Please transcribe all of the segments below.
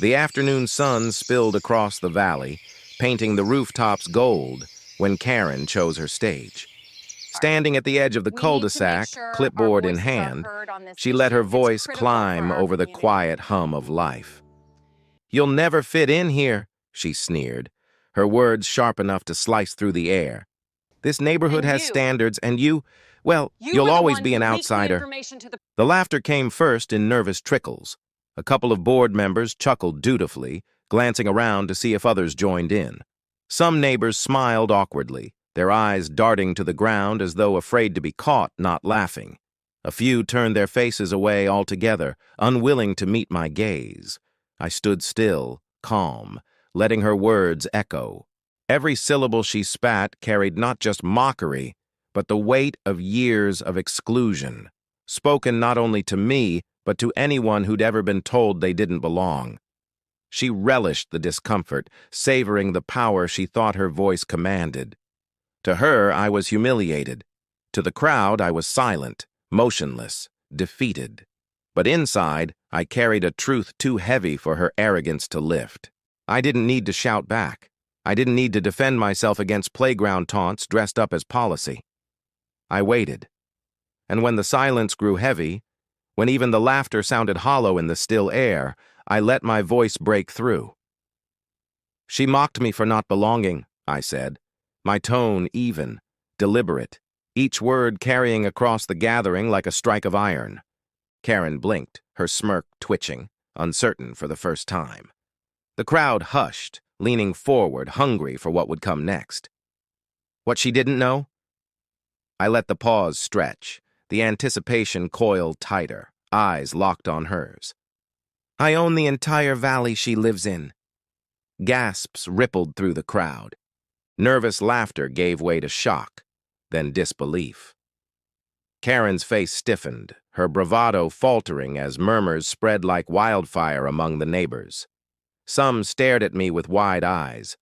The afternoon sun spilled across the valley, painting the rooftops gold when Karen chose her stage. Standing at the edge of the We need to make cul-de-sac, sure our clipboard in voices are hand, heard on this she let her issue. It's voice critical for climb our over the community. quiet hum of life. "You'll never fit in here," she sneered, her words sharp enough to slice through the air. "This neighborhood And has standards, and well, you you'll were the always one be who an leaked the outsider." information to the... The laughter came first in nervous trickles. A couple of board members chuckled dutifully, glancing around to see if others joined in. Some neighbors smiled awkwardly, their eyes darting to the ground as though afraid to be caught not laughing. A few turned their faces away altogether, unwilling to meet my gaze. I stood still, calm, letting her words echo. Every syllable she spat carried not just mockery, but the weight of years of exclusion, spoken not only to me, but to anyone who'd ever been told they didn't belong. She relished the discomfort, savoring the power she thought her voice commanded. To her, I was humiliated. To the crowd, I was silent, motionless, defeated. But inside, I carried a truth too heavy for her arrogance to lift. I didn't need to shout back. I didn't need to defend myself against playground taunts dressed up as policy. I waited. And when the silence grew heavy, when even the laughter sounded hollow in the still air, I let my voice break through. "She mocked me for not belonging," I said, my tone even, deliberate, each word carrying across the gathering like a strike of iron. Karen blinked, her smirk twitching, uncertain for the first time. The crowd hushed, leaning forward, hungry for what would come next. What she didn't know? I let the pause stretch, the anticipation coiled tighter, eyes locked on hers. "I own the entire valley she lives in." Gasps rippled through the crowd. Nervous laughter gave way to shock, then disbelief. Karen's face stiffened, her bravado faltering as murmurs spread like wildfire among the neighbors. Some stared at me with wide eyes.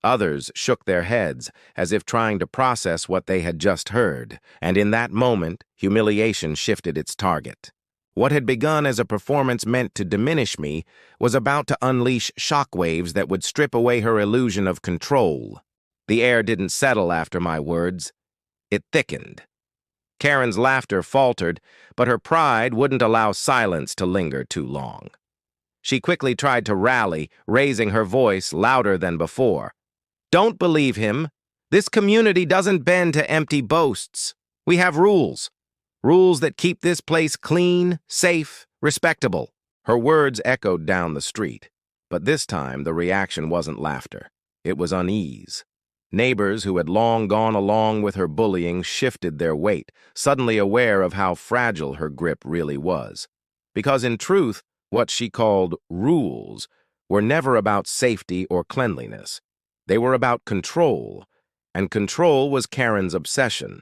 Others shook their heads, as if trying to process what they had just heard, and in that moment, humiliation shifted its target. What had begun as a performance meant to diminish me was about to unleash shockwaves that would strip away her illusion of control. The air didn't settle after my words. It thickened. Karen's laughter faltered, but her pride wouldn't allow silence to linger too long. She quickly tried to rally, raising her voice louder than before. "Don't believe him. This community doesn't bend to empty boasts. We have rules. Rules that keep this place clean, safe, respectable." Her words echoed down the street, but this time the reaction wasn't laughter. It was unease. Neighbors who had long gone along with her bullying shifted their weight, suddenly aware of how fragile her grip really was. Because in truth, what she called rules were never about safety or cleanliness. They were about control, and control was Karen's obsession.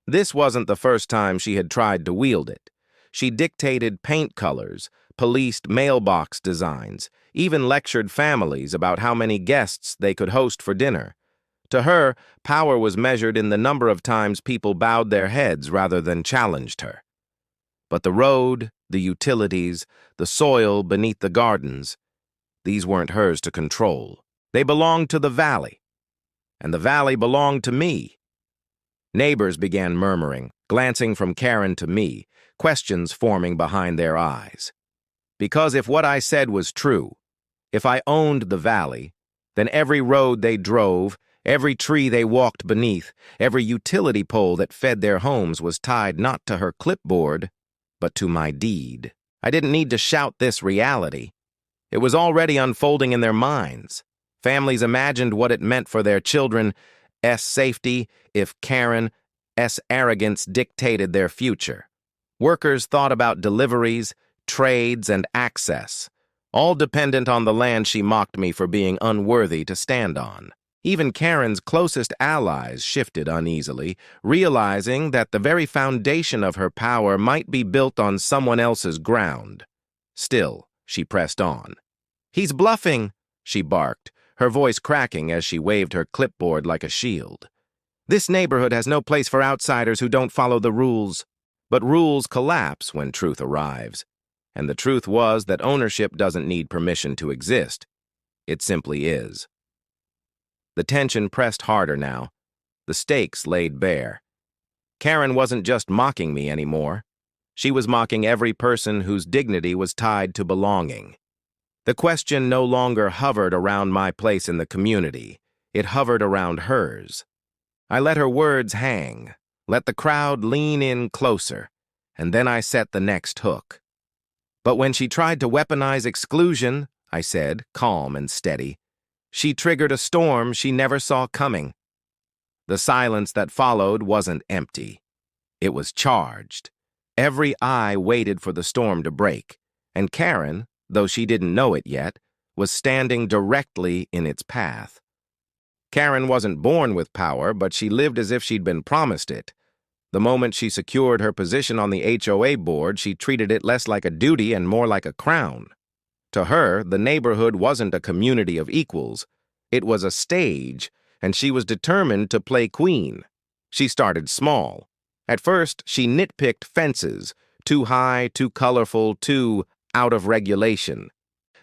This wasn't the first time she had tried to wield it. She dictated paint colors, policed mailbox designs, even lectured families about how many guests they could host for dinner. To her, power was measured in the number of times people bowed their heads rather than challenged her. But the road, the utilities, the soil beneath the gardens, these weren't hers to control. They belonged to the valley, and the valley belonged to me. Neighbors began murmuring, glancing from Karen to me, questions forming behind their eyes. Because if what I said was true, if I owned the valley, then every road they drove, every tree they walked beneath, every utility pole that fed their homes was tied not to her clipboard, but to my deed. I didn't need to shout this reality. It was already unfolding in their minds. Families imagined what it meant for their children's safety if Karen's arrogance dictated their future. Workers thought about deliveries, trades, and access, all dependent on the land she mocked me for being unworthy to stand on. Even Karen's closest allies shifted uneasily, realizing that the very foundation of her power might be built on someone else's ground. Still, she pressed on. "He's bluffing," she barked, her voice cracking as she waved her clipboard like a shield. "This neighborhood has no place for outsiders who don't follow the rules. But rules collapse when truth arrives. And the truth was that ownership doesn't need permission to exist. It simply is. The tension pressed harder now. The stakes laid bare. Karen wasn't just mocking me anymore. She was mocking every person whose dignity was tied to belonging. The question no longer hovered around my place in the community. It hovered around hers. I let her words hang, let the crowd lean in closer, and then I set the next hook. But when she tried to weaponize exclusion, I said, calm and steady, she triggered a storm she never saw coming. The silence that followed wasn't empty. It was charged. Every eye waited for the storm to break, and Karen, though she didn't know it yet, was standing directly in its path. Karen wasn't born with power, but she lived as if she'd been promised it. The moment she secured her position on the HOA board, she treated it less like a duty and more like a crown. To her, the neighborhood wasn't a community of equals. It was a stage, and she was determined to play queen. She started small. At first, she nitpicked fences, too high, too colorful, too out of regulation.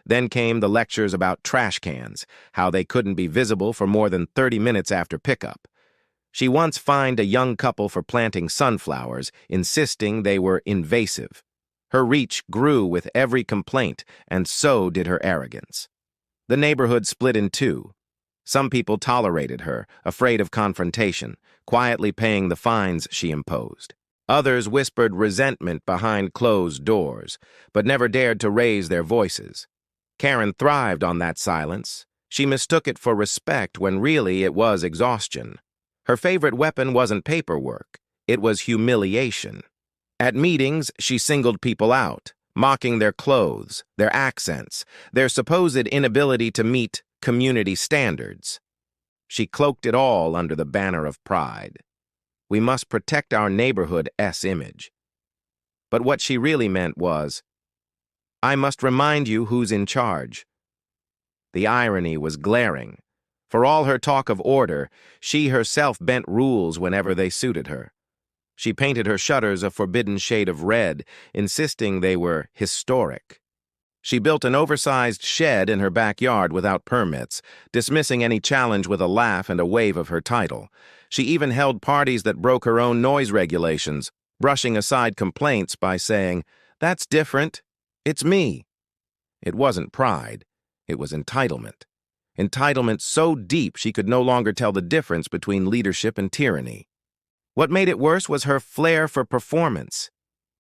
Then came the lectures about trash cans, how they couldn't be visible for more than 30 minutes after pickup. She once fined a young couple for planting sunflowers, insisting they were invasive. Her reach grew with every complaint, and so did her arrogance. The neighborhood split in two. Some people tolerated her, afraid of confrontation, quietly paying the fines she imposed. Others whispered resentment behind closed doors, but never dared to raise their voices. Karen thrived on that silence. She mistook it for respect when really it was exhaustion. Her favorite weapon wasn't paperwork. It was humiliation. At meetings, she singled people out, mocking their clothes, their accents, their supposed inability to meet community standards. She cloaked it all under the banner of pride. We must protect our neighborhood's image. But what she really meant was, I must remind you who's in charge. The irony was glaring. For all her talk of order, she herself bent rules whenever they suited her. She painted her shutters a forbidden shade of red, insisting they were historic. She built an oversized shed in her backyard without permits, dismissing any challenge with a laugh and a wave of her title. She even held parties that broke her own noise regulations, brushing aside complaints by saying, "That's different. It's me." It wasn't pride. It was entitlement. Entitlement so deep she could no longer tell the difference between leadership and tyranny. What made it worse was her flair for performance.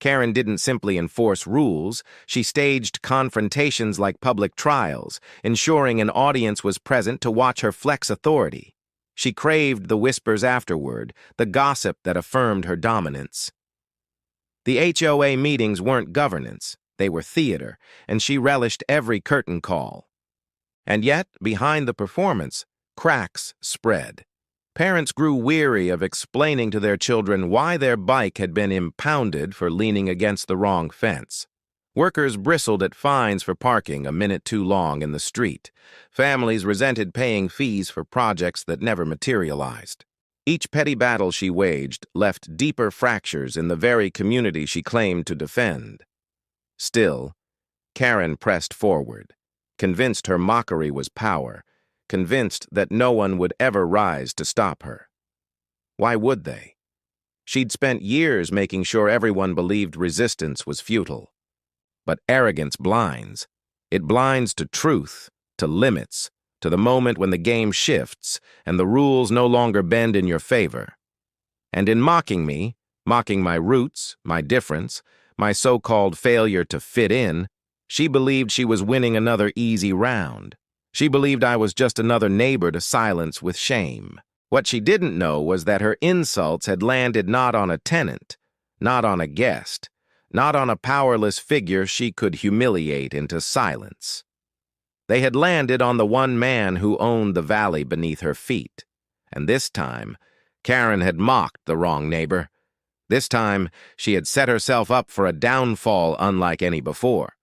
Karen didn't simply enforce rules, she staged confrontations like public trials, ensuring an audience was present to watch her flex authority. She craved the whispers afterward, the gossip that affirmed her dominance. The HOA meetings weren't governance, they were theater, and she relished every curtain call. And yet, behind the performance, cracks spread. Parents grew weary of explaining to their children why their bike had been impounded for leaning against the wrong fence. Workers bristled at fines for parking a minute too long in the street. Families resented paying fees for projects that never materialized. Each petty battle she waged left deeper fractures in the very community she claimed to defend. Still, Karen pressed forward, convinced her mockery was power, convinced that no one would ever rise to stop her. Why would they? She'd spent years making sure everyone believed resistance was futile. But arrogance blinds. It blinds to truth, to limits, to the moment when the game shifts and the rules no longer bend in your favor. And in mocking me, mocking my roots, my difference, my so-called failure to fit in, she believed she was winning another easy round. She believed I was just another neighbor to silence with shame. What she didn't know was that her insults had landed not on a tenant, not on a guest, not on a powerless figure she could humiliate into silence. They had landed on the one man who owned the valley beneath her feet. And this time, Karen had mocked the wrong neighbor. This time, she had set herself up for a downfall unlike any before.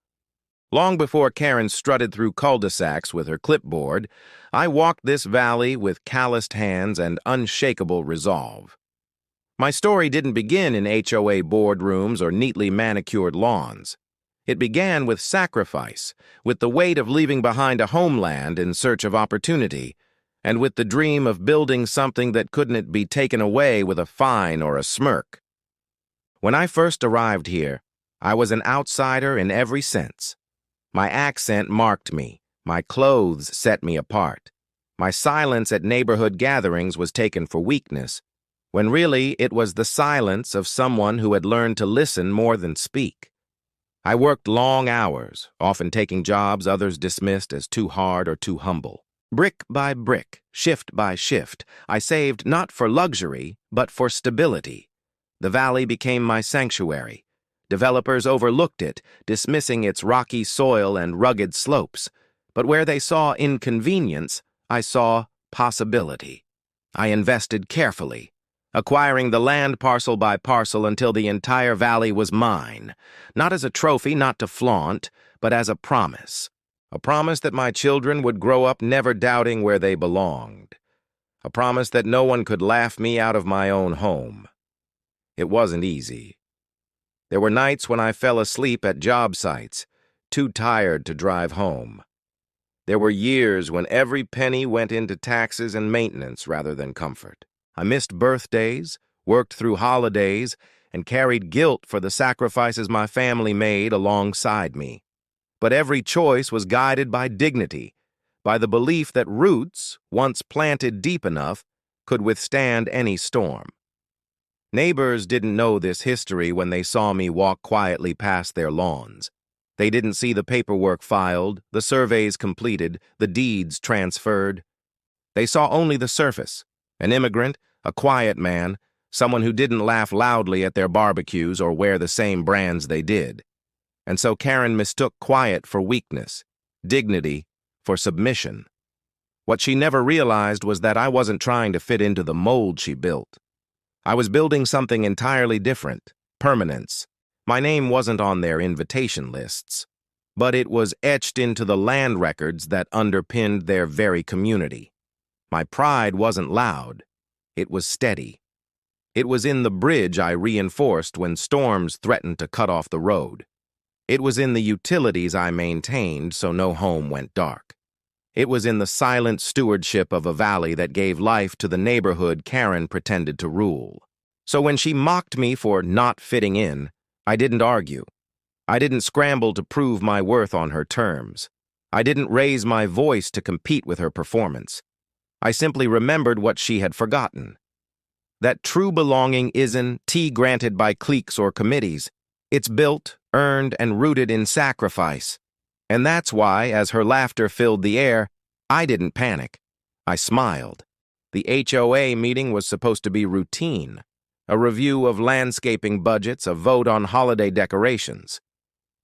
Long before Karen strutted through cul-de-sacs with her clipboard, I walked this valley with calloused hands and unshakable resolve. My story didn't begin in HOA boardrooms or neatly manicured lawns. It began with sacrifice, with the weight of leaving behind a homeland in search of opportunity, and with the dream of building something that couldn't be taken away with a fine or a smirk. When I first arrived here, I was an outsider in every sense. My accent marked me, my clothes set me apart. My silence at neighborhood gatherings was taken for weakness, when really it was the silence of someone who had learned to listen more than speak. I worked long hours, often taking jobs others dismissed as too hard or too humble. Brick by brick, shift by shift, I saved not for luxury, but for stability. The valley became my sanctuary. Developers overlooked it, dismissing its rocky soil and rugged slopes. But where they saw inconvenience, I saw possibility. I invested carefully, acquiring the land parcel by parcel until the entire valley was mine, not as a trophy not to flaunt, but as a promise that my children would grow up never doubting where they belonged, a promise that no one could laugh me out of my own home. It wasn't easy. There were nights when I fell asleep at job sites, too tired to drive home. There were years when every penny went into taxes and maintenance rather than comfort. I missed birthdays, worked through holidays, and carried guilt for the sacrifices my family made alongside me. But every choice was guided by dignity, by the belief that roots, once planted deep enough, could withstand any storm. Neighbors didn't know this history when they saw me walk quietly past their lawns. They didn't see the paperwork filed, the surveys completed, the deeds transferred. They saw only the surface, an immigrant, a quiet man, someone who didn't laugh loudly at their barbecues or wear the same brands they did. And so Karen mistook quiet for weakness, dignity for submission. What she never realized was that I wasn't trying to fit into the mold she built. I was building something entirely different, permanence. My name wasn't on their invitation lists, but it was etched into the land records that underpinned their very community. My pride wasn't loud. It was steady. It was in the bridge I reinforced when storms threatened to cut off the road. It was in the utilities I maintained so no home went dark. It was in the silent stewardship of a valley that gave life to the neighborhood Karen pretended to rule. So when she mocked me for not fitting in, I didn't argue. I didn't scramble to prove my worth on her terms. I didn't raise my voice to compete with her performance. I simply remembered what she had forgotten. That true belonging isn't granted by cliques or committees. It's built, earned, and rooted in sacrifice. And that's why, as her laughter filled the air, I didn't panic. I smiled. The HOA meeting was supposed to be routine, a review of landscaping budgets, a vote on holiday decorations.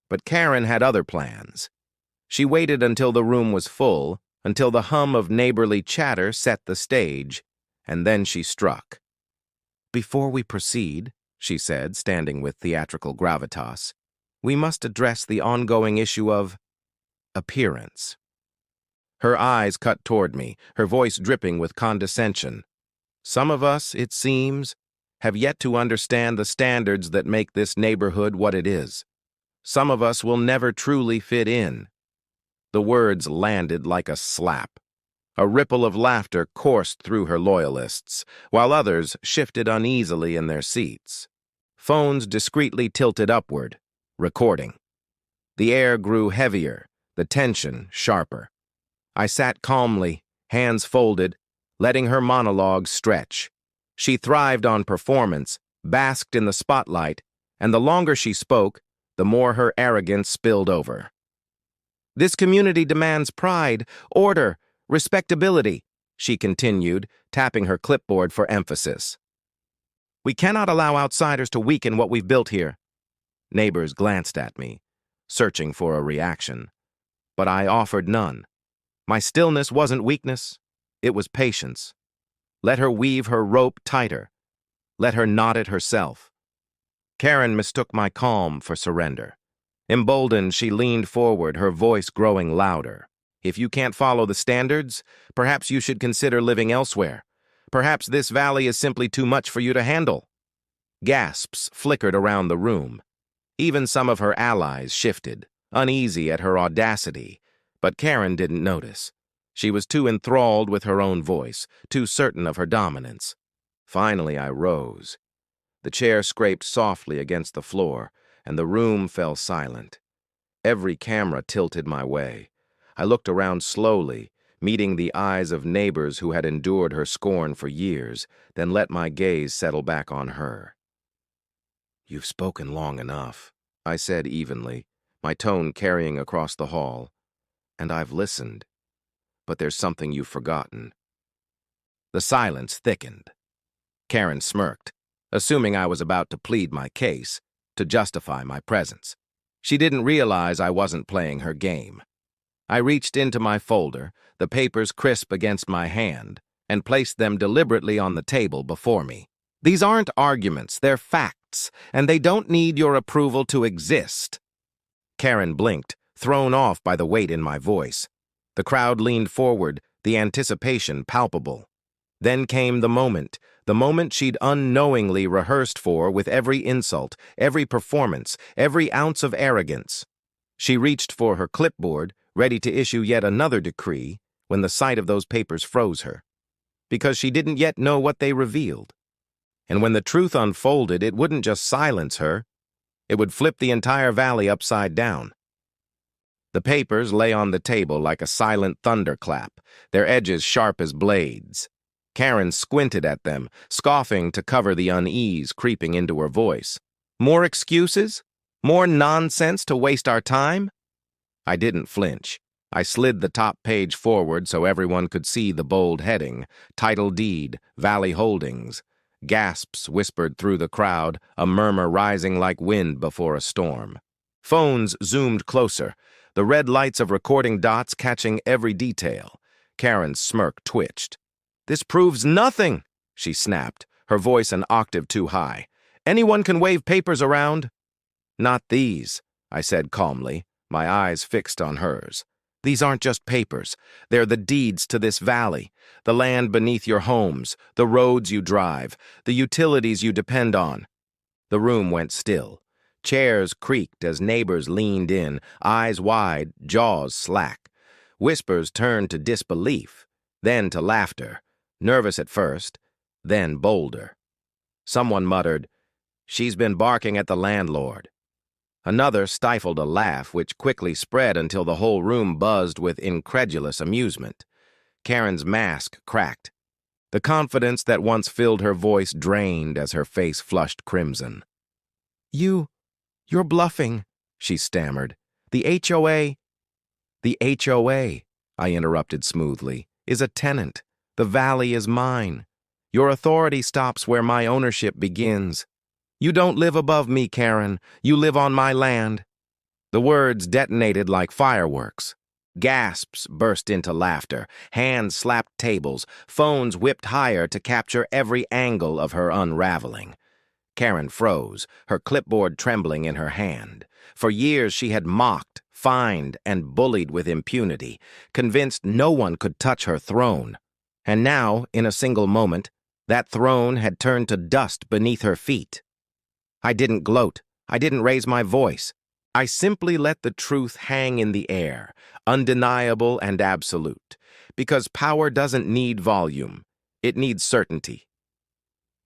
But Karen had other plans. She waited until the room was full, until the hum of neighborly chatter set the stage, and then she struck. "Before we proceed," she said, standing with theatrical gravitas, "we must address the ongoing issue of appearance." Her eyes cut toward me, her voice dripping with condescension. "Some of us, it seems, have yet to understand the standards that make this neighborhood what it is. Some of us will never truly fit in." The words landed like a slap. A ripple of laughter coursed through her loyalists, while others shifted uneasily in their seats. Phones discreetly tilted upward, recording. The air grew heavier, the tension sharper. I sat calmly, hands folded, letting her monologue stretch. She thrived on performance, basked in the spotlight, and the longer she spoke, the more her arrogance spilled over. "This community demands pride, order, respectability," she continued, tapping her clipboard for emphasis. "We cannot allow outsiders to weaken what we've built here." Neighbors glanced at me, searching for a reaction, but I offered none. My stillness wasn't weakness, it was patience. Let her weave her rope tighter. Let her knot it herself. Karen mistook my calm for surrender. Emboldened, she leaned forward, her voice growing louder. "If you can't follow the standards, perhaps you should consider living elsewhere. Perhaps this valley is simply too much for you to handle." Gasps flickered around the room. Even some of her allies shifted, uneasy at her audacity, but Karen didn't notice. She was too enthralled with her own voice, too certain of her dominance. Finally, I rose. The chair scraped softly against the floor, and the room fell silent. Every camera tilted my way. I looked around slowly, meeting the eyes of neighbors who had endured her scorn for years, then let my gaze settle back on her. "You've spoken long enough," I said evenly, my tone carrying across the hall. "And I've listened. But there's something you've forgotten." The silence thickened. Karen smirked, assuming I was about to plead my case, to justify my presence. She didn't realize I wasn't playing her game. I reached into my folder, the papers crisp against my hand, and placed them deliberately on the table before me. "These aren't arguments, they're facts, and they don't need your approval to exist." Karen blinked, thrown off by the weight in my voice. The crowd leaned forward, the anticipation palpable. Then came the moment she'd unknowingly rehearsed for with every insult, every performance, every ounce of arrogance. She reached for her clipboard, ready to issue yet another decree, when the sight of those papers froze her. Because she didn't yet know what they revealed. And when the truth unfolded, it wouldn't just silence her, it would flip the entire valley upside down. The papers lay on the table like a silent thunderclap, their edges sharp as blades. Karen squinted at them, scoffing to cover the unease creeping into her voice. "More excuses? More nonsense to waste our time?" I didn't flinch. I slid the top page forward so everyone could see the bold heading, Title Deed, Valley Holdings. Gasps whispered through the crowd, a murmur rising like wind before a storm. Phones zoomed closer, the red lights of recording dots catching every detail. Karen's smirk twitched. "This proves nothing," she snapped, her voice an octave too high. "Anyone can wave papers around." "Not these," I said calmly, my eyes fixed on hers. "These aren't just papers. They're the deeds to this valley, the land beneath your homes, the roads you drive, the utilities you depend on." The room went still. Chairs creaked as neighbors leaned in, eyes wide, jaws slack. Whispers turned to disbelief, then to laughter, nervous at first, then bolder. Someone muttered, "She's been barking at the landlord." Another stifled a laugh which quickly spread until the whole room buzzed with incredulous amusement. Karen's mask cracked. The confidence that once filled her voice drained as her face flushed crimson. You're bluffing," she stammered. "The HOA—" "The HOA," I interrupted smoothly, "is a tenant. The valley is mine. Your authority stops where my ownership begins. You don't live above me, Karen. You live on my land." The words detonated like fireworks. Gasps burst into laughter, hands slapped tables, phones whipped higher to capture every angle of her unraveling. Karen froze, her clipboard trembling in her hand. For years she had mocked, fined, and bullied with impunity, convinced no one could touch her throne. And now, in a single moment, that throne had turned to dust beneath her feet. I didn't gloat. I didn't raise my voice. I simply let the truth hang in the air, undeniable and absolute, because power doesn't need volume. It needs certainty.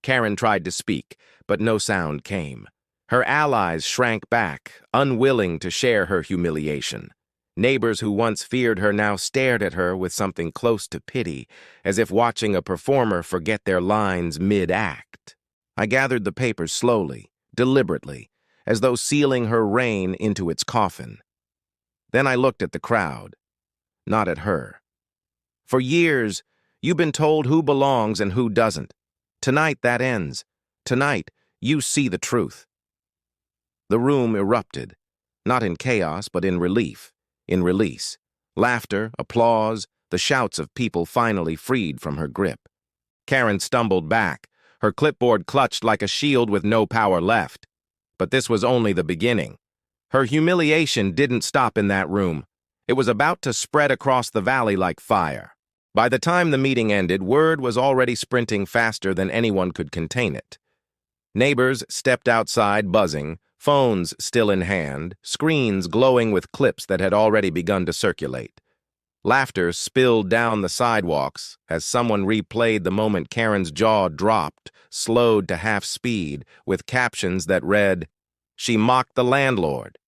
Karen tried to speak, but no sound came. Her allies shrank back, unwilling to share her humiliation. Neighbors who once feared her now stared at her with something close to pity, as if watching a performer forget their lines mid-act. I gathered the papers slowly, deliberately, as though sealing her reign into its coffin. Then I looked at the crowd, not at her. For years, you've been told who belongs and who doesn't. Tonight, that ends. Tonight, you see the truth. The room erupted, not in chaos, but in relief, in release. Laughter, applause, the shouts of people finally freed from her grip. Karen stumbled back, her clipboard clutched like a shield with no power left. But this was only the beginning. Her humiliation didn't stop in that room. It was about to spread across the valley like fire. By the time the meeting ended, word was already sprinting faster than anyone could contain it. Neighbors stepped outside buzzing, phones still in hand, screens glowing with clips that had already begun to circulate. Laughter spilled down the sidewalks as someone replayed the moment Karen's jaw dropped, slowed to half speed, with captions that read, "She mocked the landlord."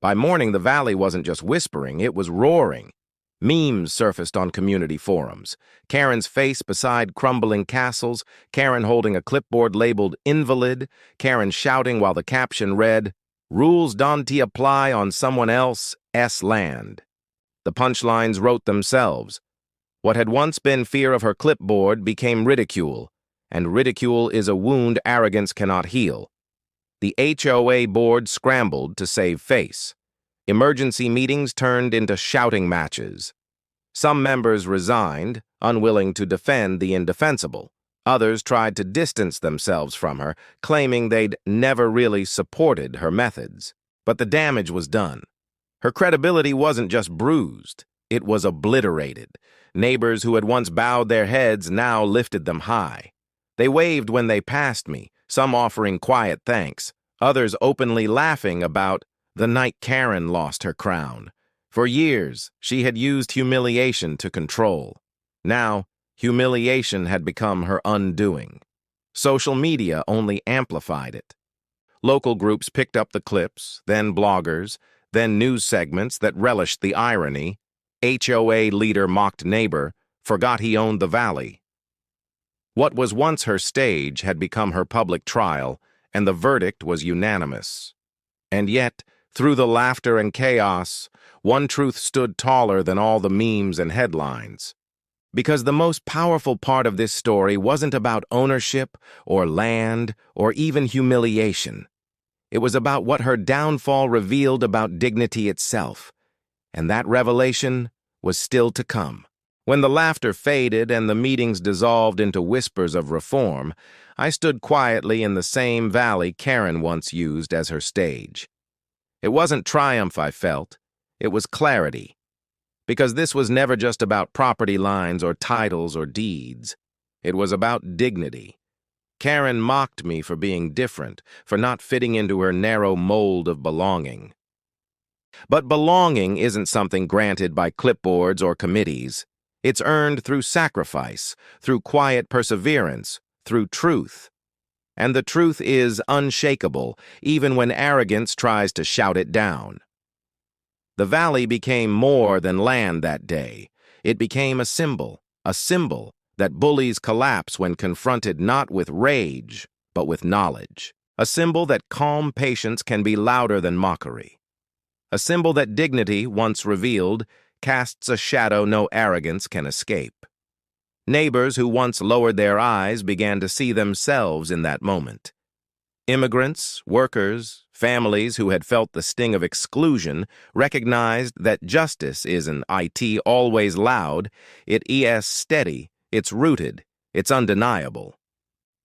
By morning, the valley wasn't just whispering, it was roaring. Memes surfaced on community forums. Karen's face beside crumbling castles, Karen holding a clipboard labeled "Invalid," Karen shouting while the caption read, "Rules don't apply on someone else's land." The punchlines wrote themselves. What had once been fear of her clipboard became ridicule, and ridicule is a wound arrogance cannot heal. The HOA board scrambled to save face. Emergency meetings turned into shouting matches. Some members resigned, unwilling to defend the indefensible. Others tried to distance themselves from her, claiming they'd never really supported her methods. But the damage was done. Her credibility wasn't just bruised, it was obliterated. Neighbors who had once bowed their heads now lifted them high. They waved when they passed me, some offering quiet thanks, others openly laughing about the night Karen lost her crown. For years, she had used humiliation to control. Now, humiliation had become her undoing. Social media only amplified it. Local groups picked up the clips, then bloggers, then news segments that relished the irony. HOA leader mocked neighbor, forgot he owned the valley. What was once her stage had become her public trial, and the verdict was unanimous. And yet, through the laughter and chaos, one truth stood taller than all the memes and headlines. Because the most powerful part of this story wasn't about ownership or land or even humiliation. It was about what her downfall revealed about dignity itself, and that revelation was still to come. When the laughter faded and the meetings dissolved into whispers of reform, I stood quietly in the same valley Karen once used as her stage. It wasn't triumph I felt, it was clarity. Because this was never just about property lines or titles or deeds. It was about dignity. Karen mocked me for being different, for not fitting into her narrow mold of belonging. But belonging isn't something granted by clipboards or committees. It's earned through sacrifice, through quiet perseverance, through truth. And the truth is unshakable, even when arrogance tries to shout it down. The valley became more than land that day. It became a symbol that bullies collapse when confronted not with rage, but with knowledge. A symbol that calm patience can be louder than mockery. A symbol that dignity, once revealed, casts a shadow no arrogance can escape. Neighbors who once lowered their eyes began to see themselves in that moment. Immigrants, workers, families who had felt the sting of exclusion recognized that justice isn't always loud, it is steady, it's rooted, it's undeniable.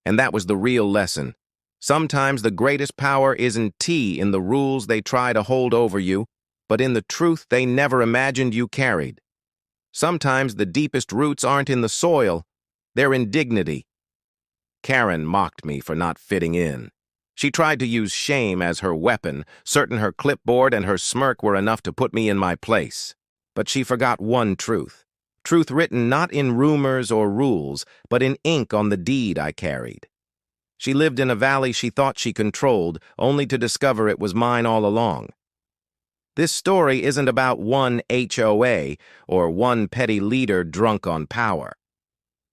And that was the real lesson. Sometimes the greatest power isn't in the rules they try to hold over you, but in the truth they never imagined you carried. Sometimes the deepest roots aren't in the soil, they're in dignity. Karen mocked me for not fitting in. She tried to use shame as her weapon, certain her clipboard and her smirk were enough to put me in my place. But she forgot one truth. Truth written not in rumors or rules, but in ink on the deed I carried. She lived in a valley she thought she controlled, only to discover it was mine all along. This story isn't about one HOA or one petty leader drunk on power.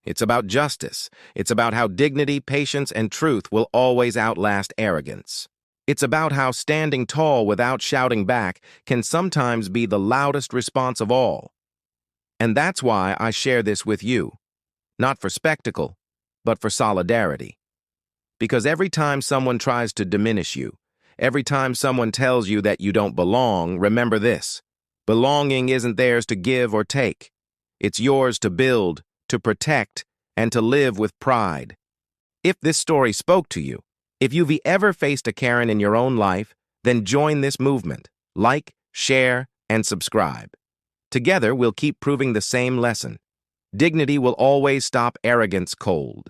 It's about justice. It's about how dignity, patience, and truth will always outlast arrogance. It's about how standing tall without shouting back can sometimes be the loudest response of all. And that's why I share this with you. Not for spectacle, but for solidarity. Because every time someone tries to diminish you, every time someone tells you that you don't belong, remember this. Belonging isn't theirs to give or take. It's yours to build, to protect, and to live with pride. If this story spoke to you, if you've ever faced a Karen in your own life, then join this movement. Like, share, and subscribe. Together, we'll keep proving the same lesson. Dignity will always stop arrogance cold.